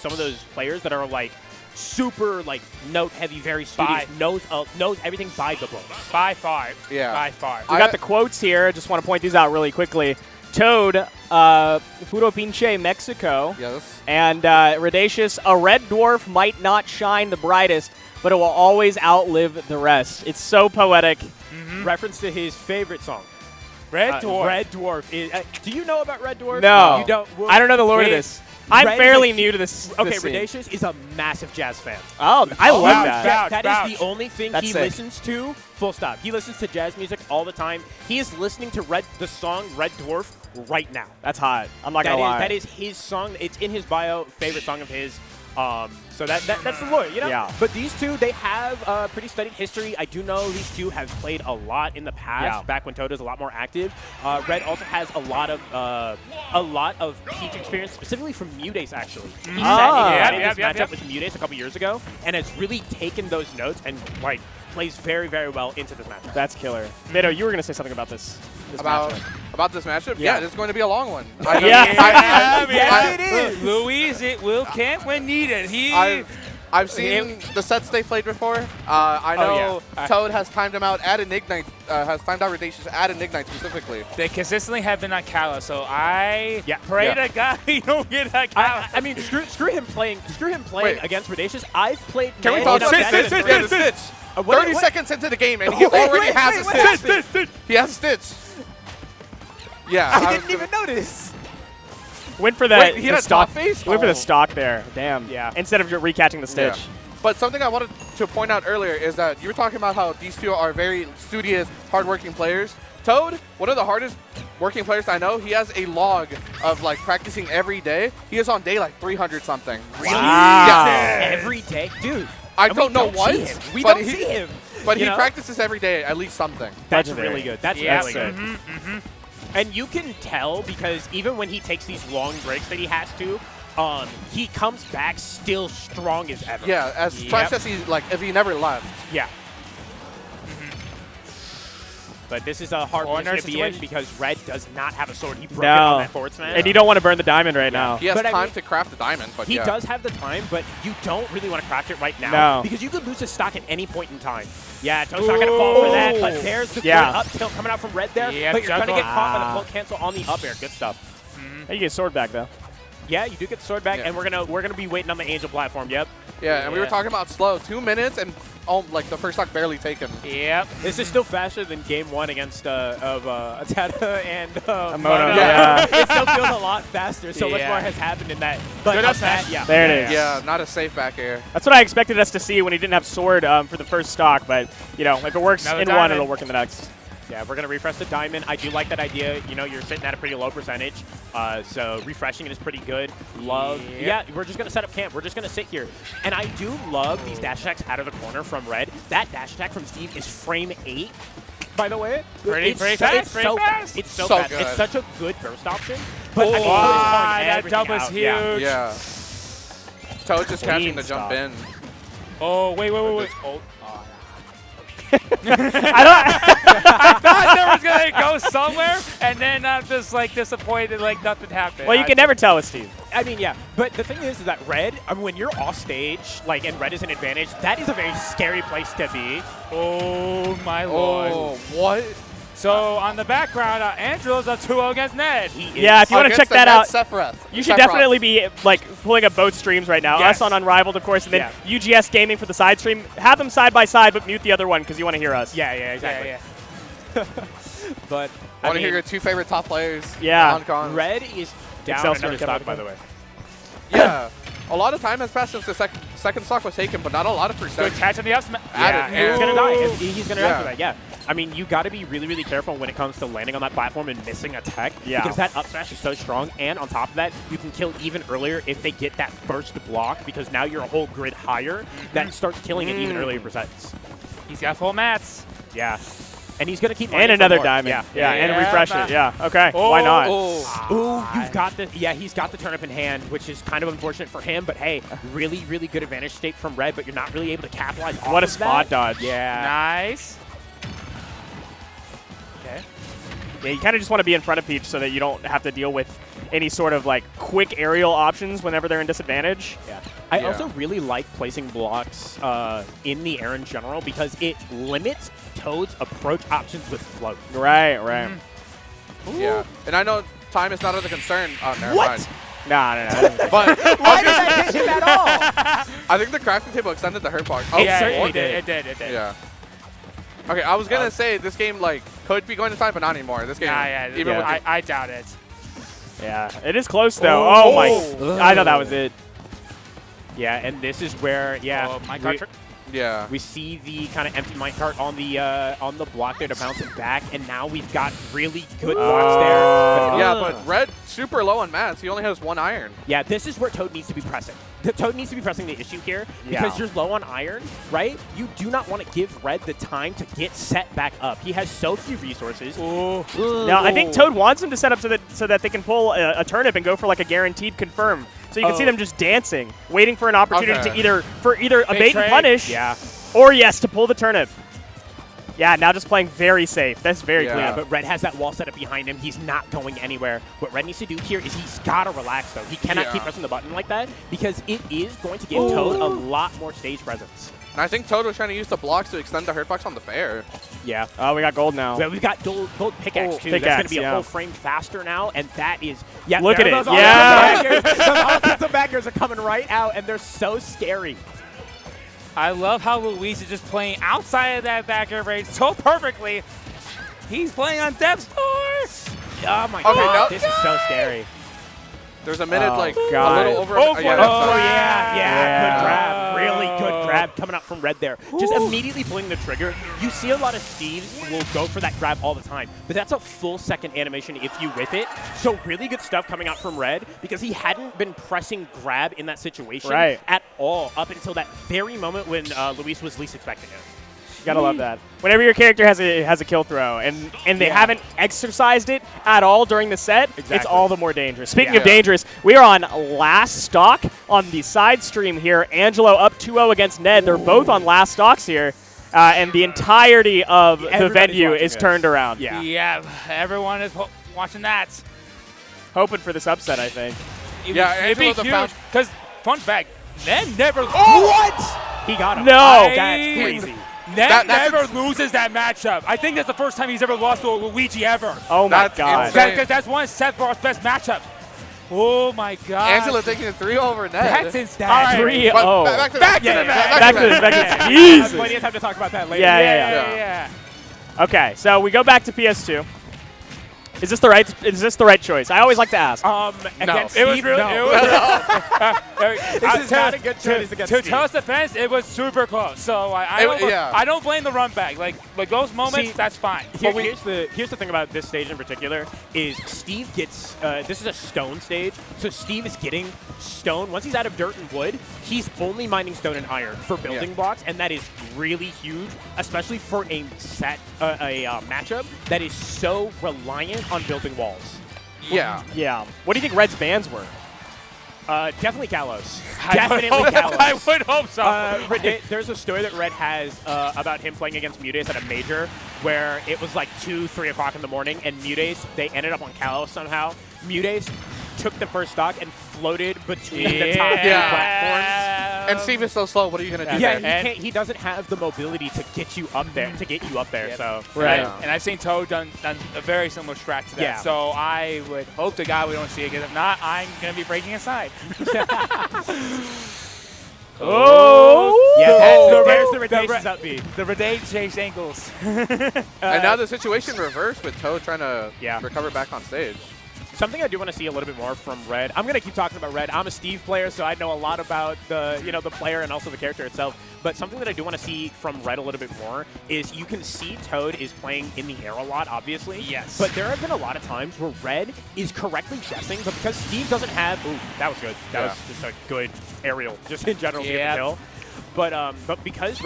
some of those players that are like super like note heavy, very studious, knows everything by the book. By far. Yeah. By far. We got the quotes here. Just want to point these out really quickly. Toad, Puro Pinche, Mexico. Yes. And Redacious, a red dwarf might not shine the brightest, but it will always outlive the rest. It's so poetic. Reference to his favorite song. Red Dwarf. Red Dwarf. Is, do you know about Red Dwarf? No. You don't? Well, I don't know the lore of this. I'm Red fairly is a- new to this. Okay, this scene. Redacious is a massive jazz fan. Oh, I love vouch, that. vouch. That is the only thing That's he sick. listens to. Full stop. He listens to jazz music all the time. He is listening to the song Red Dwarf right now. That's hot. I'm not going to lie. That is his song. It's in his bio. Favorite song of his. So that's the lore, you know? Yeah. But these two, they have a pretty studied history. I do know these two have played a lot in the past, back when Toad was a lot more active. Red also has a lot of Peach experience, specifically from Mudace, actually. He sat in this matchup with Mudace a couple years ago, and has really taken those notes and like plays very, very well into this matchup. That's killer. Vito, you were going to say something about this matchup. About this matchup? Yeah. Yeah, this is going to be a long one. Yes, it is. Louise, it will camp when needed. I've seen the sets they played before. I know Toad has timed him out at an Ignite, has timed out Redacious at an Ignite specifically. They consistently have been on Kala, so I pray to God you don't get that Kala. I mean, screw him playing against Redacious. I've played. Can we Ned talk in a Stitch? better Yeah, three. the Stitch. 30 seconds into the game, and he Wait, already has a Stitch. He has a Stitch. Yeah. I didn't even notice. Went for the, Wait, he had the a stock top face? Went for the Oh. stock there. Damn. Yeah. Instead of recatching the Stitch. Yeah. But something I wanted to point out earlier is that you were talking about how these two are very studious, hardworking players. Toad, one of the hardest working players I know, he has a log of like practicing every day. He is on day like 300 something. Really? Wow. Every day, dude. I And don't know we what. see him. We but don't see him. But he You know? practices every day, at least something. That's Legendary. really good. That's Yeah, really good. And you can tell because even when he takes these long breaks that he has to, he comes back still strong as ever. Yeah, as fresh as he like if he never left. Yeah. But this is a hard Corner position to be in situation. because Red does not have a sword. He broke it on that forward smash. And you don't want to burn the diamond right now. He has But I time mean, to craft the diamond, but He yeah. does have the time, but you don't really want to craft it right now. No. Because you could lose his stock at any point in time. Yeah, Toad's not going to fall for that, but there's the good up tilt coming out from Red there. Yep, but you're going to get caught by the juggle. full cancel on the up air. Good stuff. Hey, you get sword back though. Yeah, you do get the sword back, Yeah. and we're gonna be waiting on the Angel platform. Yep. Yeah, and we were talking about slow. 2 minutes and like the first stock barely taken. Yep. This is still faster than Game 1 against Atada and Mono. Yeah. It still feels a lot faster. So much Yeah. more has happened in that. But Good up up smash. that, yeah. There it is. Yeah, not a safe back air. That's what I expected us to see when he didn't have sword for the first stock, but you know, if it works Another in one, diamond. it'll work in the next. Yeah, we're going to refresh the diamond. I do like that idea. You know, you're sitting at a pretty low percentage, so refreshing it is pretty good. Love. Yeah, we're just going to set up camp. We're just going to sit here. And I do love these dash attacks out of the corner from Red. That dash attack from Steve is frame 8, by the way. Pretty It's fast. It's so So fast. good. It's such a good burst option. But I mean, that jump was huge. Yeah. Toad just catching the jump in. Oh, wait. I I thought there was going to go somewhere, and then I'm just like disappointed like nothing happened. well, you can never tell with Steve. I mean, yeah. But the thing is that Red, I mean, when you're off stage, like, and Red is an advantage, that is a very scary place to be. Oh, my lord. Oh, what? So, on the background, Andrew's up 2-0 against Ned. Yeah, if you want to check that out, Sephiroth. you should definitely be like pulling up both streams right now. Yes. Us on Unrivaled, of course, and then UGS Gaming for the side stream. Have them side by side, but mute the other one because you want to hear us. Yeah, exactly. Yeah. But I want to hear your two favorite top players. Yeah. On cons. Red is down Excelsior another coming stock, by up. the way. Yeah. A lot of time has passed since the second stock was taken, but not a lot of Good percent. catch on the up smash. Yeah, Added. and he's gonna die. Ooh. He's gonna die for that. Yeah. I mean, you got to be really, really careful when it comes to landing on that platform and missing a tech. Yeah. Because that up smash is so strong, and on top of that, you can kill even earlier if they get that first block. Because now you're a whole grid higher, that starts killing at even earlier percents. He's got full mats. Yeah. And he's gonna keep And running for another more. diamond. Yeah. And Yeah, refresh man. it. Yeah. Okay. Why not? Ooh, you've got the he's got the turnip in hand, which is kind of unfortunate for him. But hey, really, really good advantage state from Red, but you're not really able to capitalize. What a off of spot that. dodge. Yeah. Nice. Okay. Yeah, you kind of just want to be in front of Peach so that you don't have to deal with any sort of like quick aerial options whenever they're in disadvantage. Yeah. I also really like placing blocks in the air in general because it limits Toad's approach options with float. Right. Yeah, and I know time is not a concern. Oh, never What? mind. No. But Why did that hit him at all? I think the crafting table extended the hurt box. It yeah, certainly it did. did. Yeah. Okay, I was gonna say this game like could be going to time, but not anymore. This game, even with I doubt it. Yeah, it is close though. Oh, my! I thought that was it. Yeah, and this is where yeah. we see the kind of empty minecart on the block there to bounce it back, and now we've got really good blocks there. Yeah, but Red super low on mats. He only has 1 iron. Yeah, this is where Toad needs to be pressing. Toad needs to be pressing the issue here because you're low on iron, right? You do not want to give Red the time to get set back up. He has so few resources. Now, I think Toad wants him to set up so that they can pull a turnip and go for like a guaranteed confirm. So you can see them just dancing, waiting for an opportunity to either a bait and punish, or to pull the turnip. Yeah, now just playing very safe. That's very clear. Yeah, but Red has that wall set up behind him. He's not going anywhere. What Red needs to do here is he's got to relax, though. He cannot keep pressing the button like that because it is going to give Toad a lot more stage presence. And I think Toad was trying to use the blocks to extend the hurt box on the fair. Yeah. Oh, we got gold now. Yeah, we've got gold pickaxe, too. That's going to be a whole frame faster now, and that is... Yeah, look at it. Those offensive backers are coming right out, and they're so scary. I love how Luis is just playing outside of that back air range so perfectly. He's playing on Death's Door. Oh, my God. This is so scary. There's a minute, like, God. a little over. Yeah. Good grab. Really good grab coming up from Red there. Just immediately pulling the trigger. You see a lot of Steves will go for that grab all the time, but that's a full second animation if you whiff it. So really good stuff coming out from Red because he hadn't been pressing grab in that situation at all up until that very moment when Luis was least expecting it. You gotta love that. Whenever your character has a kill throw and they haven't exercised it at all during the set, it's all the more dangerous. Speaking of dangerous, we are on last stock on the side stream here. Angelo up 2-0 against Ned. They're both on last stocks here. And the entirety of the venue is turned around. Yeah, everyone is watching that. Hoping for this upset, I think. It'd be huge. Because, fun fact, Ned never... What? He got him. No. That's crazy. Ned never loses that matchup. I think that's the first time he's ever lost to a Luigi ever. Oh, my God. Because that's one of Seth Barr's best matchups. Oh, my God. Angela taking a 3 over Ned. That's insane. All right. 3-0. Back to the Back to Jesus. Plenty of time to talk about that later. Yeah. Okay, so we go back to PS2. Is this the right choice? I always like to ask. Against it was Steve, really. no. This is not a good choice against Steve. To Toad's defense, it was super close. So I don't blame the run back. Like those moments, that's fine. Here's the thing about this stage in particular is Steve gets this is a stone stage, so Steve is getting stone. Once he's out of dirt and wood, he's only mining stone and iron for building blocks, and that is really huge, especially for a matchup that is so reliant on building walls. Yeah. What do you think Red's bans were? Definitely Gallows. Definitely Gallows. I would hope so. There's a story that Red has about him playing against Mutace at a major where it was like 2, 3 o'clock in the morning, and Mutace, they ended up on Gallows somehow. Mutace took the first stock and floated between the top two platforms. And Steve is so slow. What are you going to do? Yeah, he doesn't have the mobility to get you up there. So And I've seen Toad done a very similar strat to that. Yeah. So I would hope to God we don't see it. Because if not, I'm going to be breaking aside. There's the Redacious up B. The Redacious angles. And now the situation reversed with Toad trying to recover back on stage. Something I do want to see a little bit more from Red. I'm going to keep talking about Red. I'm a Steve player, so I know a lot about the player and also the character itself. But something that I do want to see from Red a little bit more is you can see Toad is playing in the air a lot, obviously. Yes. But there have been a lot of times where Red is correctly guessing, but because Steve doesn't have... Ooh, that was good. That was just a good aerial, just in general, to get the kill. But because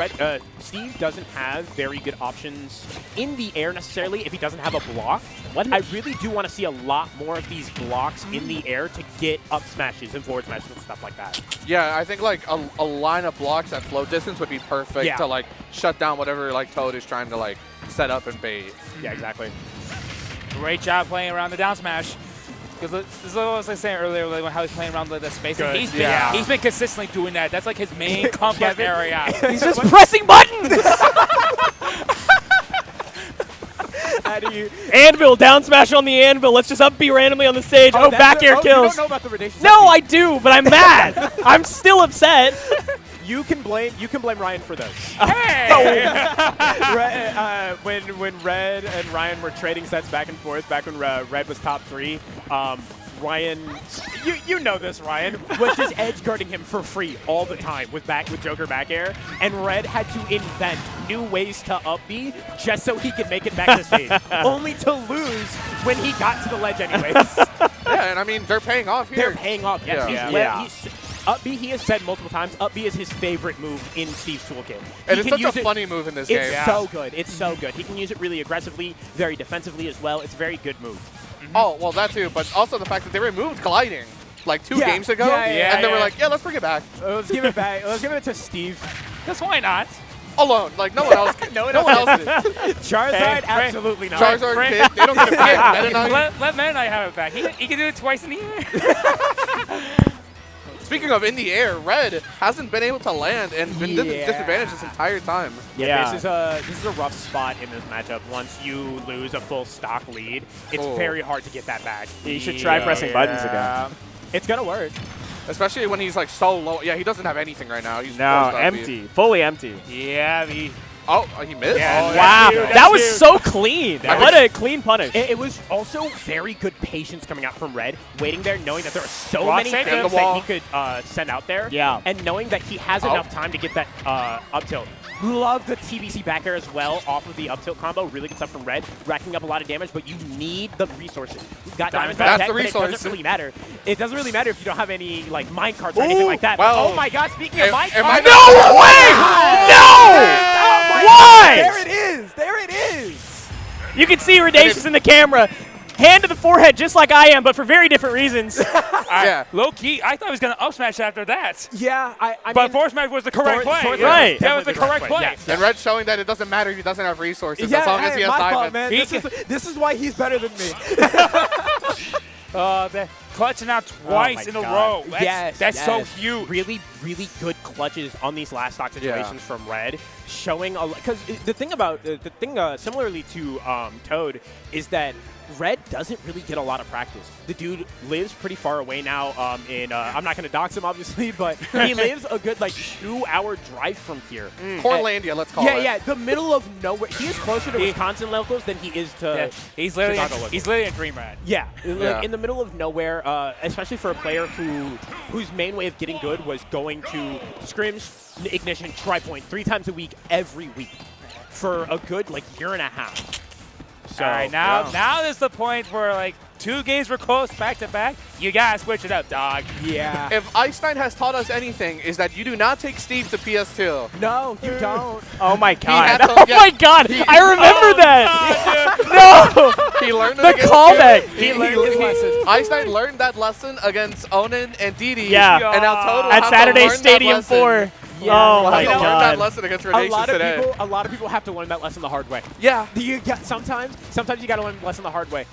Steve doesn't have very good options in the air necessarily if he doesn't have a block, I really do want to see a lot more of these blocks in the air to get up smashes and forward smashes and stuff like that. Yeah, I think like a line of blocks at float distance would be perfect to like shut down whatever like Toad is trying to like set up and bait. Yeah, exactly. Great job playing around the down smash. Because this is what I was saying earlier, like how he's playing around the space. Good. He's Yeah. been consistently doing that. That's like his main comfort area. He's just pressing buttons. How do you? Anvil, down smash on the anvil. Let's just up B randomly on the stage. Oh, back air You kills. don't know about the Redacious No, up I do, but I'm mad. I'm still upset. You can blame Ryan for this. Hey! When Red and Ryan were trading sets back and forth, back when Red was top 3, Ryan, you know this, Ryan, was just edge guarding him for free all the time with Joker back air, and Red had to invent new ways to up B just so he could make it back to stage, only to lose when he got to the ledge anyways. Yeah, and I mean, they're paying off here. They're paying off. Yes, up B, he has said multiple times, up B is his favorite move in Steve's toolkit. And it's such a funny move in this game. It's so good. It's so good. He can use it really aggressively, very defensively as well. It's a very good move. Oh, well, that too, but also the fact that they removed gliding like 2 games ago, and they were like, yeah, let's bring it back. Let's give it back. Let's give it to Steve. Because why not? Alone, like no one else. No one else did. Charizard, absolutely not. Charizard, Frank. they don't get a pick. Meta Knight. Let Meta Knight have it back. He can do it twice in the year. Speaking of in the air, Red hasn't been able to land and been disadvantaged this entire time. Yeah, this is a rough spot in this matchup. Once you lose a full stock lead, it's very hard to get that back. You should try pressing buttons again. It's gonna work. Especially when he's like so low. Yeah, he doesn't have anything right now. He's No, close to empty. Fully empty. Yeah, Oh, he missed? Yeah, Oh, Wow, cute, that was cute. so clean. What a clean punish. It was also very good patience coming out from Red, waiting there, knowing that there are so Block many safe. things And the that wall. he could send out there. Yeah. And knowing that he has enough time to get that up tilt. Love the TBC back air as well off of the up tilt combo. Really good stuff from Red, racking up a lot of damage, but you need the resources. We've got Diamond That's Tech, the but it resource. doesn't really matter. It doesn't really matter if you don't have any like mine cards or anything like that. well, Oh my god, speaking of mine am I cards. not- No way! No! Oh my Why? God, there it is! There it is! You can see Redacious in the camera. Hand to the forehead just like I am, but for very different reasons. Yeah. Low key, I thought he was going to up smash after that. Yeah, I But mean, forward smash was the correct play. forward Yeah. Right. That was the Definitely correct play. yes. And Red's showing that it doesn't matter if he doesn't have resources yeah, as long as hey, he has my diamond. fault, man. This is why he's better than me. They're clutching out twice in a row. That's so huge. Really, really good clutches on these last stock situations from Red, showing a lot. Because the thing about similarly to Toad is that Red doesn't really get a lot of practice. The dude lives pretty far away now. I'm not going to dox him, obviously, but he lives a good 2-hour drive from here. Portlandia, let's call it. Yeah, the middle of nowhere. He is closer to Wisconsin locals than he is to. He's literally Chicago a dream rat. Yeah, Yeah. in the middle of nowhere, especially for a player whose main way of getting good was going to scrims, ignition, tri-point 3 times a week, every week, for a good year and a half. So All right, now is the point where 2 games were close back to back. You gotta switch it up, dog. yeah. If Einstein has taught us anything, is that you do not take Steve to PS2. No, you don't. Oh my god. had to- Oh yeah. my god. I remember that. No. He learned it The against callback. He learned his lesson. Einstein learned that lesson against Onin and Didi. Yeah. And now Toad will At have to Saturday learn that Stadium lesson. 4. Yeah. Oh We'll my have to learn that god. lesson against A Redacious lot of today. people have to learn that lesson the hard way. Yeah. Sometimes you got to learn the lesson the hard way.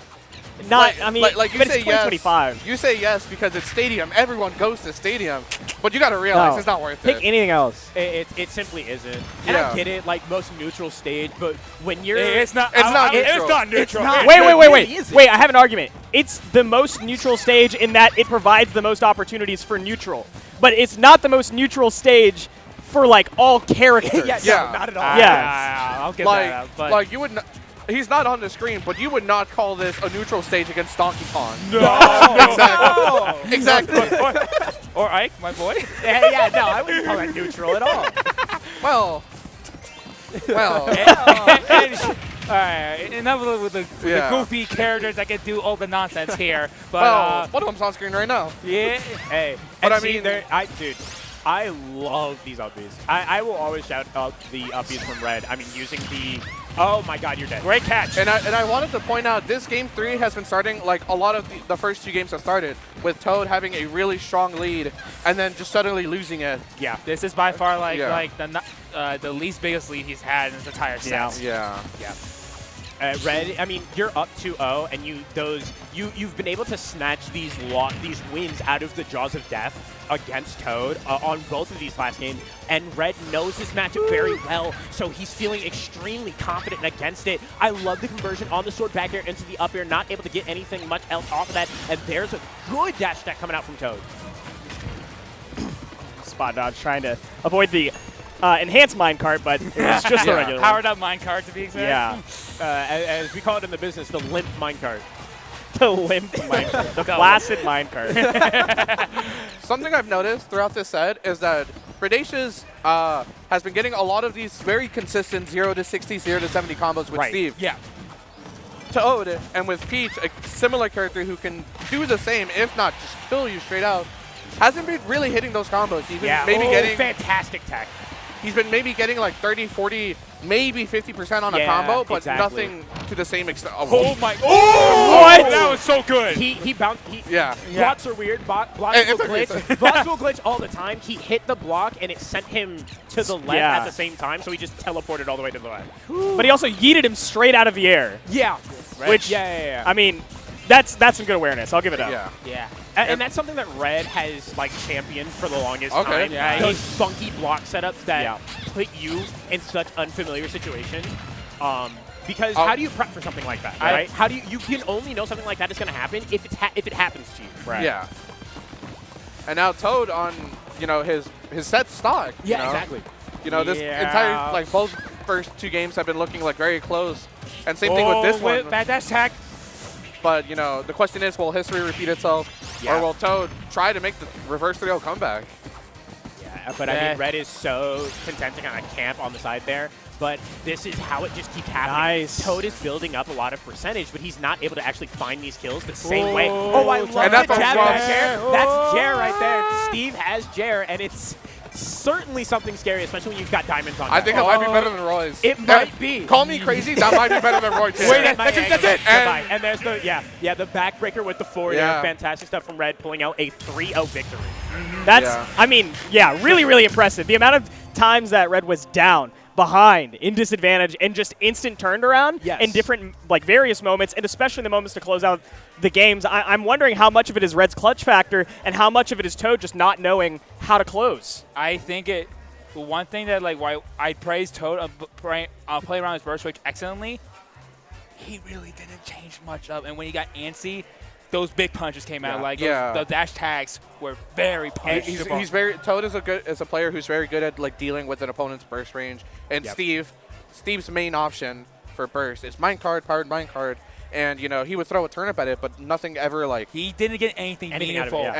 Not, I mean, like you but it's say yes. 2025. You say yes because it's stadium. Everyone goes to stadium. But you got to realize No. it's not worth Pick it. anything else. It simply isn't. And Yeah. I get it, most neutral stage, but when you're It's not. It's not It's neutral. not neutral. not. Wait, It really isn't. Wait, I have an argument. It's the most neutral stage in that it provides the most opportunities for neutral. But it's not the most neutral stage for, all characters. Yeah. No, not at all. Yeah. I'll get that out. But Like you would not. He's not on the screen, but you would not call this a neutral stage against Donkey Kong. Exactly. Exactly. or Ike, my boy. No, I wouldn't call that neutral at all. Well. Well. All right, enough with the goofy characters that can do all the nonsense here. But Well, one of them's on screen right now. yeah, Hey, But and I see, mean- dude, I love these upbeats. I will always shout out the upbeats from Red. I mean, using the, oh my god, you're dead. great catch. And I wanted to point out this game 3 has been starting a lot of the first 2 games have started with Toad having a really strong lead and then just suddenly losing it. Yeah. This is by far Yeah. the least biggest lead he's had in his entire set. Yeah. Yeah. Red, I mean, you're up 2-0, and you've been able to snatch these wins out of the jaws of death against Toad on both of these last games, and Red knows this matchup very well, so he's feeling extremely confident against it. I love the conversion on the sword back air into the up air, not able to get anything much else off of that, and there's a good dash attack coming out from Toad. Spot dodge trying to avoid the enhanced minecart, but it was just the regular powered up minecart to be exact. Yeah. As we call it in the business, the limp minecart. The limp minecart. The flaccid minecart. Something I've noticed throughout this set is that Redacious has been getting a lot of these very consistent 0 to 60, 0 to 70 combos with Steve. Yeah. Toad, and with Peach, a similar character who can do the same, if not just kill you straight out, hasn't been really hitting those combos. He's been maybe getting fantastic tech. He's been maybe getting like 30, 40, maybe 50% on a combo, but nothing to the same extent. Oh my! Oh, what? That was so good. He bounced. Yeah. Blocks are weird. Blocks will glitch. Blocks will glitch all the time. He hit the block and it sent him to the left at the same time, so he just teleported all the way to the left. But he also yeeted him straight out of the air. Yeah. Right? Which I mean, that's some good awareness. I'll give it up. Yeah. And that's something that Red has like championed for the longest time. Yeah, those funky block setups that put you in such unfamiliar situations. Because how do you prep for something like that, right? How do you can only know something like that is going to happen if it happens to you. Right. Yeah. And now Toad on his set stock. Yeah, exactly. This entire like both first two games have been looking like very close, and same thing with this one. Bad dash attack. But the question is, will history repeat itself, or will Toad try to make the reverse 3-0 comeback? Yeah, but I mean, Red is so content to kind of camp on the side there. But this is how it just keeps happening. Nice. Toad is building up a lot of percentage, but he's not able to actually find these kills the same way. Oh, I love that's the jab back Jer. there. That's Jer right there. Steve has Jer, and it's certainly something scary, especially when you've got diamonds on. I think it might be better than Roy's. It might be. Call me crazy, that might be better than Roy too. Wait, that's it. And there's the the backbreaker with the forward air. Fantastic stuff from Red, pulling out a 3-0 victory. That's I mean, really, really impressive. The amount of times that Red was down, behind, in disadvantage, and just instant turned around in different, like, various moments, and especially the moments to close out the games. I'm wondering how much of it is Red's clutch factor and how much of it is Toad just not knowing how to close. I think the one thing that, like, why I praise Toad play around his burst switch excellently, he really didn't change much up. And when he got antsy, those big punches came out. Like the dash tags were very punishable. Toad is a player who's very good at like dealing with an opponent's burst range. And Steve's main option for burst is minecart, powered minecart, and he would throw a turnip at it, but nothing ever like he didn't get anything meaningful. Out of it,